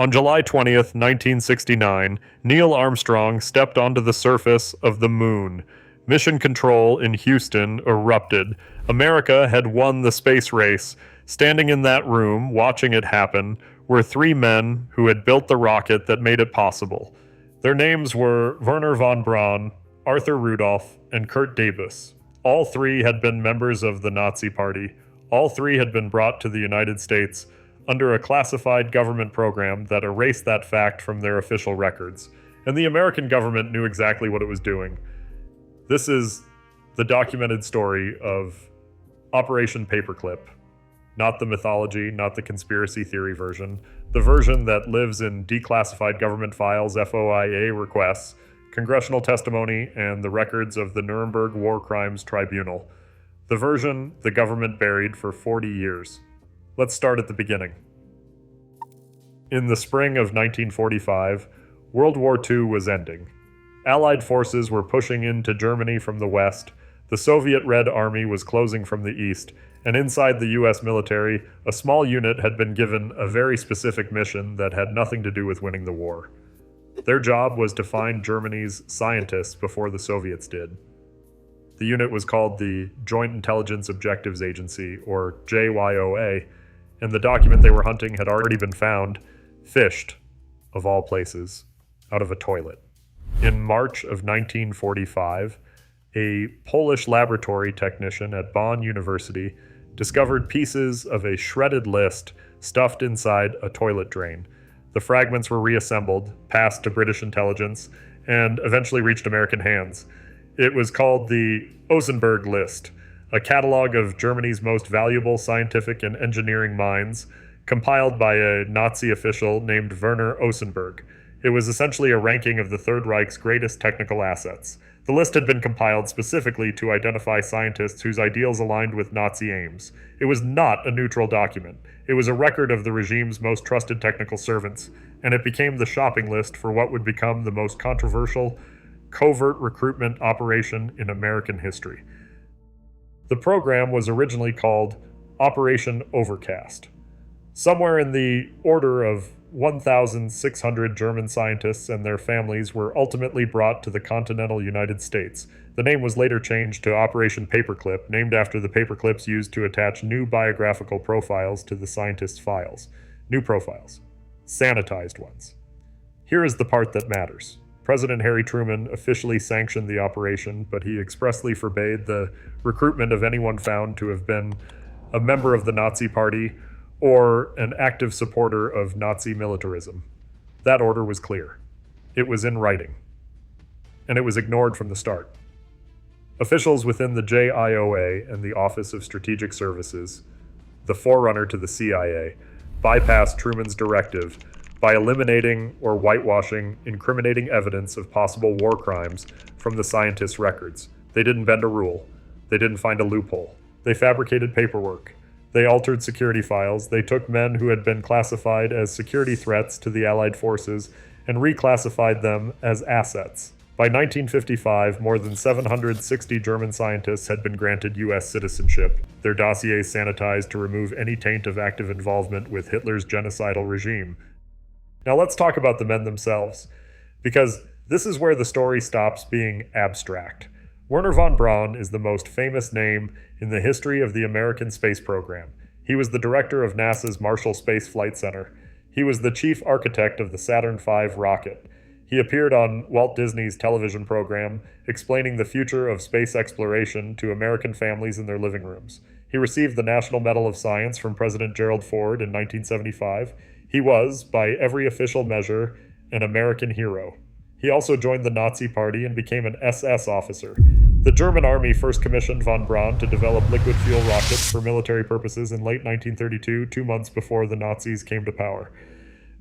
On July 20th, 1969, Neil Armstrong stepped onto the surface of the moon. Mission Control in Houston erupted. America had won the space race. Standing in that room, watching it happen, were three men who had built the rocket that made it possible. Their names were Wernher von Braun, Arthur Rudolph, and Kurt Debus. All three had been members of the Nazi Party. All three had been brought to the United States under a classified government program that erased that fact from their official records. And the American government knew exactly what it was doing. This is the documented story of Operation Paperclip. Not the mythology, not the conspiracy theory version. The version that lives in declassified government files, FOIA requests, congressional testimony, and the records of the Nuremberg War Crimes Tribunal. The version the government buried for 40 years. Let's start at the beginning. In the spring of 1945, World War II was ending. Allied forces were pushing into Germany from the west, the Soviet Red Army was closing from the east, and inside the US military, a small unit had been given a very specific mission that had nothing to do with winning the war. Their job was to find Germany's scientists before the Soviets did. The unit was called the Joint Intelligence Objectives Agency, or JIOA, and the document they were hunting had already been found, fished, of all places, out of a toilet. In March of 1945, a Polish laboratory technician at Bonn University discovered pieces of a shredded list stuffed inside a toilet drain. The fragments were reassembled, passed to British intelligence, and eventually reached American hands. It was called the Osenberg List, a catalog of Germany's most valuable scientific and engineering minds, compiled by a Nazi official named Werner Osenberg. It was essentially a ranking of the Third Reich's greatest technical assets. The list had been compiled specifically to identify scientists whose ideals aligned with Nazi aims. It was not a neutral document. It was a record of the regime's most trusted technical servants, and it became the shopping list for what would become the most controversial covert recruitment operation in American history. The program was originally called Operation Overcast. Somewhere in the order of 1,600 German scientists and their families were ultimately brought to the continental United States. The name was later changed to Operation Paperclip, named after the paperclips used to attach new biographical profiles to the scientists' files. New profiles. Sanitized ones. Here is the part that matters. President Harry Truman officially sanctioned the operation, but he expressly forbade the recruitment of anyone found to have been a member of the Nazi Party or an active supporter of Nazi militarism. That order was clear. It was in writing. And it was ignored from the start. Officials within the JIOA and the Office of Strategic Services, the forerunner to the CIA, bypassed Truman's directive by eliminating or whitewashing incriminating evidence of possible war crimes from the scientists' records. They didn't bend a rule. They didn't find a loophole. They fabricated paperwork. They altered security files. They took men who had been classified as security threats to the Allied forces and reclassified them as assets. By 1955, more than 760 German scientists had been granted U.S. citizenship, their dossiers sanitized to remove any taint of active involvement with Hitler's genocidal regime. Now let's talk about the men themselves, because this is where the story stops being abstract. Wernher von Braun is the most famous name in the history of the American space program. He was the director of NASA's Marshall Space Flight Center. He was the chief architect of the Saturn V rocket. He appeared on Walt Disney's television program, explaining the future of space exploration to American families in their living rooms. He received the National Medal of Science from President Gerald Ford in 1975. He was, by every official measure, an American hero. He also joined the Nazi Party and became an SS officer. The German army first commissioned von Braun to develop liquid fuel rockets for military purposes in late 1932, 2 months before the Nazis came to power.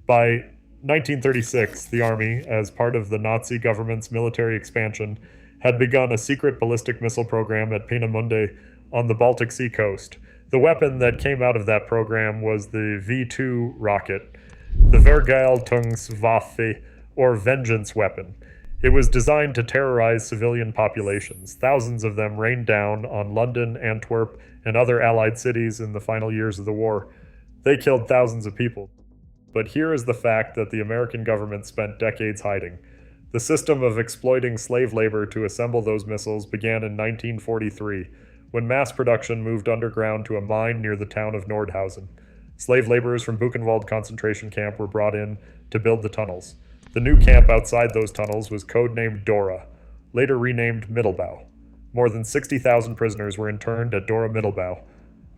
By 1936, the army, as part of the Nazi government's military expansion, had begun a secret ballistic missile program at Peenemünde on the Baltic Sea coast. The weapon that came out of that program was the V-2 rocket, the Vergeltungswaffe, or vengeance weapon. It was designed to terrorize civilian populations. Thousands of them rained down on London, Antwerp, and other Allied cities in the final years of the war. They killed thousands of people. But here is the fact that the American government spent decades hiding. The system of exploiting slave labor to assemble those missiles began in 1943, when mass production moved underground to a mine near the town of Nordhausen. Slave laborers from Buchenwald concentration camp were brought in to build the tunnels. The new camp outside those tunnels was codenamed Dora, later renamed Mittelbau. More than 60,000 prisoners were interned at Dora Mittelbau.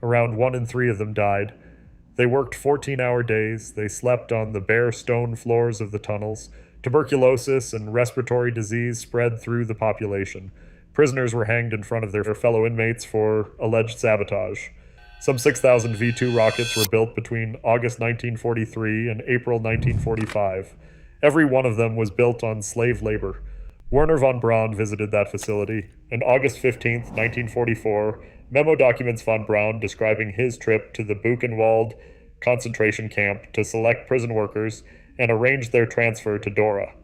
Around 1 in 3 of them died. They worked 14-hour days. They slept on the bare stone floors of the tunnels. Tuberculosis and respiratory disease spread through the population. Prisoners were hanged in front of their fellow inmates for alleged sabotage. Some 6,000 V-2 rockets were built between August 1943 and April 1945. Every one of them was built on slave labor. Wernher von Braun visited that facility. On August 15, 1944, memo documents von Braun describing his trip to the Buchenwald concentration camp to select prison workers and arrange their transfer to Dora.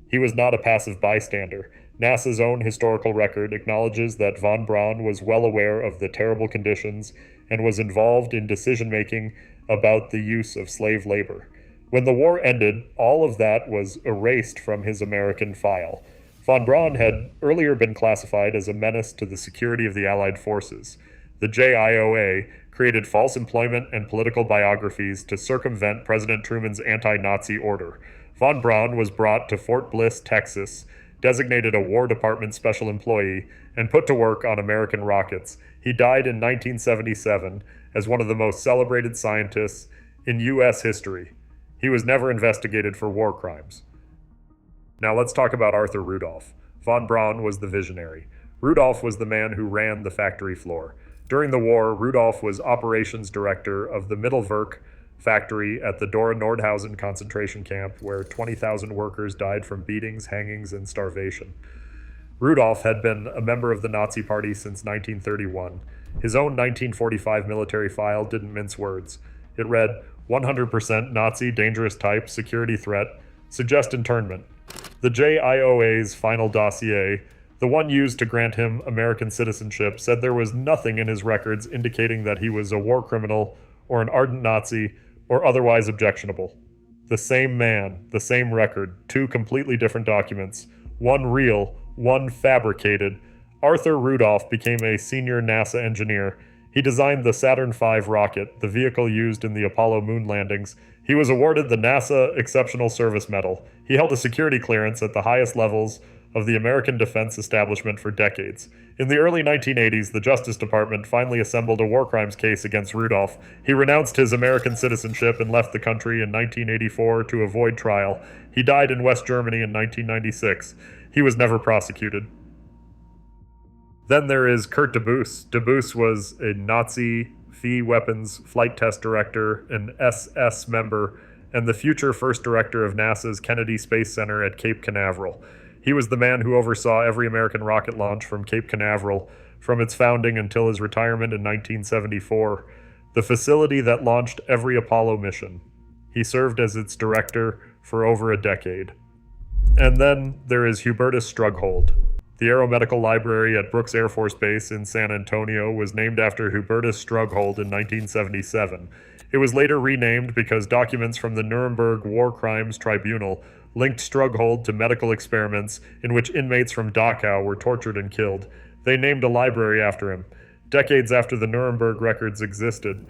He was not a passive bystander. NASA's own historical record acknowledges that von Braun was well aware of the terrible conditions and was involved in decision-making about the use of slave labor. When the war ended, all of that was erased from his American file. Von Braun had earlier been classified as a menace to the security of the Allied forces. The JIOA created false employment and political biographies to circumvent President Truman's anti-Nazi order. Von Braun was brought to Fort Bliss, Texas, designated a War Department special employee, and put to work on American rockets. He died in 1977 as one of the most celebrated scientists in U.S. history. He was never investigated for war crimes. Now let's talk about Arthur Rudolph. Von Braun was the visionary. Rudolph was the man who ran the factory floor. During the war, Rudolph was operations director of the Mittelwerk factory at the Dora Nordhausen concentration camp, where 20,000 workers died from beatings, hangings, and starvation. Rudolph had been a member of the Nazi Party since 1931. His own 1945 military file didn't mince words. It read, 100% Nazi, dangerous type, security threat, suggest internment. The JIOA's final dossier, the one used to grant him American citizenship, said there was nothing in his records indicating that he was a war criminal or an ardent Nazi or otherwise objectionable. The same man, the same record, 2 completely different documents, one real, one fabricated. Arthur Rudolph became a senior NASA engineer. He designed the Saturn V rocket, the vehicle used in the Apollo moon landings. He was awarded the NASA Exceptional Service Medal. He held a security clearance at the highest levels of the American defense establishment for decades. In the early 1980s, the Justice Department finally assembled a war crimes case against Rudolph. He renounced his American citizenship and left the country in 1984 to avoid trial. He died in West Germany in 1996. He was never prosecuted. Then there is Kurt Debus. Debus was a Nazi phi weapons flight test director, an SS member, and the future first director of NASA's Kennedy Space Center at Cape Canaveral. He was the man who oversaw every American rocket launch from Cape Canaveral, from its founding until his retirement in 1974, the facility that launched every Apollo mission. He served as its director for over a decade. And then there is Hubertus Strughold. The Aeromedical Library at Brooks Air Force Base in San Antonio was named after Hubertus Strughold in 1977. It was later renamed because documents from the Nuremberg War Crimes Tribunal linked Strughold to medical experiments in which inmates from Dachau were tortured and killed. They named a library after him, decades after the Nuremberg records existed.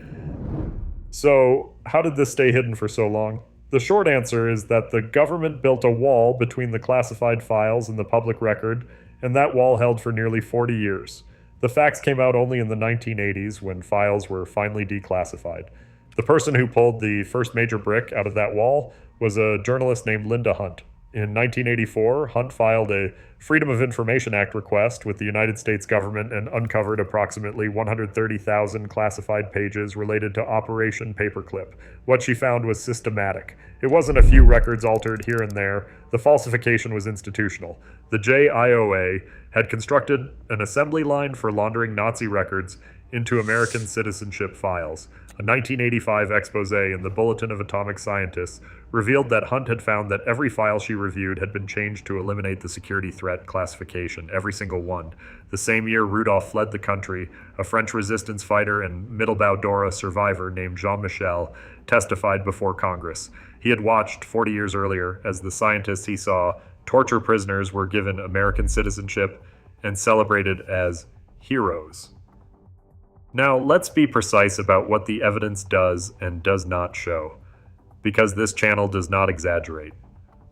So, how did this stay hidden for so long? The short answer is that the government built a wall between the classified files and the public record, and that wall held for nearly 40 years. The facts came out only in the 1980s when files were finally declassified. The person who pulled the first major brick out of that wall was a journalist named Linda Hunt. In 1984, Hunt filed a Freedom of Information Act request with the United States government and uncovered approximately 130,000 classified pages related to Operation Paperclip. What she found was systematic. It wasn't a few records altered here and there. The falsification was institutional. The JIOA had constructed an assembly line for laundering Nazi records into American citizenship files. A 1985 expose in the Bulletin of Atomic Scientists revealed that Hunt had found that every file she reviewed had been changed to eliminate the security threat classification, every single one. The same year Rudolph fled the country, a French resistance fighter and Mittelbau-Dora survivor named Jean-Michel testified before Congress. He had watched 40 years earlier as the scientists he saw torture prisoners were given American citizenship and celebrated as heroes. Now, let's be precise about what the evidence does and does not show, because this channel does not exaggerate.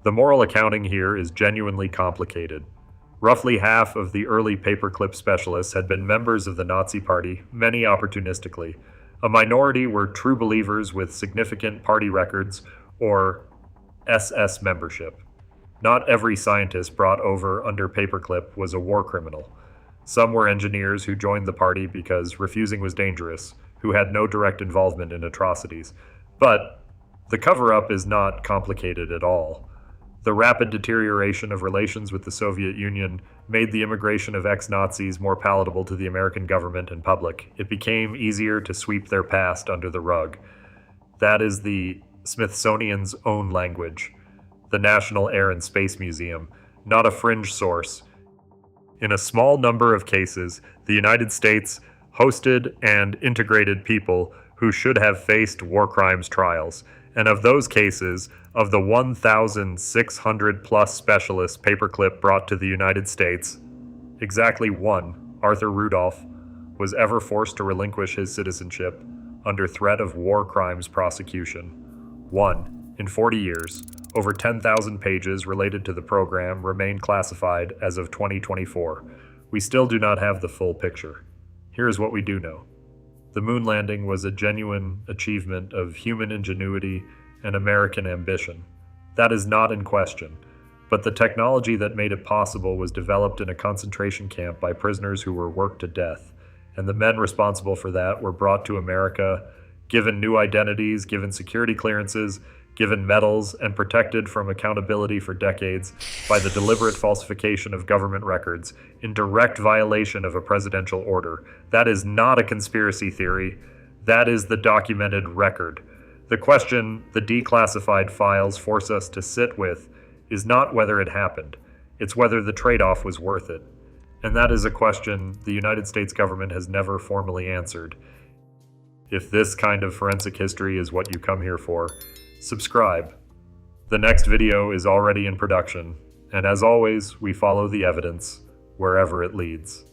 The moral accounting here is genuinely complicated. Roughly half of the early paperclip specialists had been members of the Nazi Party, many opportunistically. A minority were true believers with significant party records or SS membership. Not every scientist brought over under paperclip was a war criminal. Some were engineers who joined the party because refusing was dangerous, who had no direct involvement in atrocities. But the cover-up is not complicated at all. The rapid deterioration of relations with the Soviet Union made the immigration of ex-Nazis more palatable to the American government and public. It became easier to sweep their past under the rug. That is the Smithsonian's own language, the National Air and Space Museum, not a fringe source. In a small number of cases, the United States hosted and integrated people who should have faced war crimes trials. And of those cases, of the 1,600 plus specialists paperclip brought to the United States, exactly one, Arthur Rudolph, was ever forced to relinquish his citizenship under threat of war crimes prosecution. One, in 40 years, over 10,000 pages related to the program remain classified as of 2024. We still do not have the full picture. Here is what we do know. The moon landing was a genuine achievement of human ingenuity and American ambition. That is not in question, but the technology that made it possible was developed in a concentration camp by prisoners who were worked to death, and the men responsible for that were brought to America, given new identities, given security clearances, given medals, and protected from accountability for decades by the deliberate falsification of government records in direct violation of a presidential order. That is not a conspiracy theory. That is the documented record. The question the declassified files force us to sit with is not whether it happened. It's whether the trade-off was worth it. And that is a question the United States government has never formally answered. If this kind of forensic history is what you come here for, subscribe. The next video is already in production, and as always, we follow the evidence wherever it leads.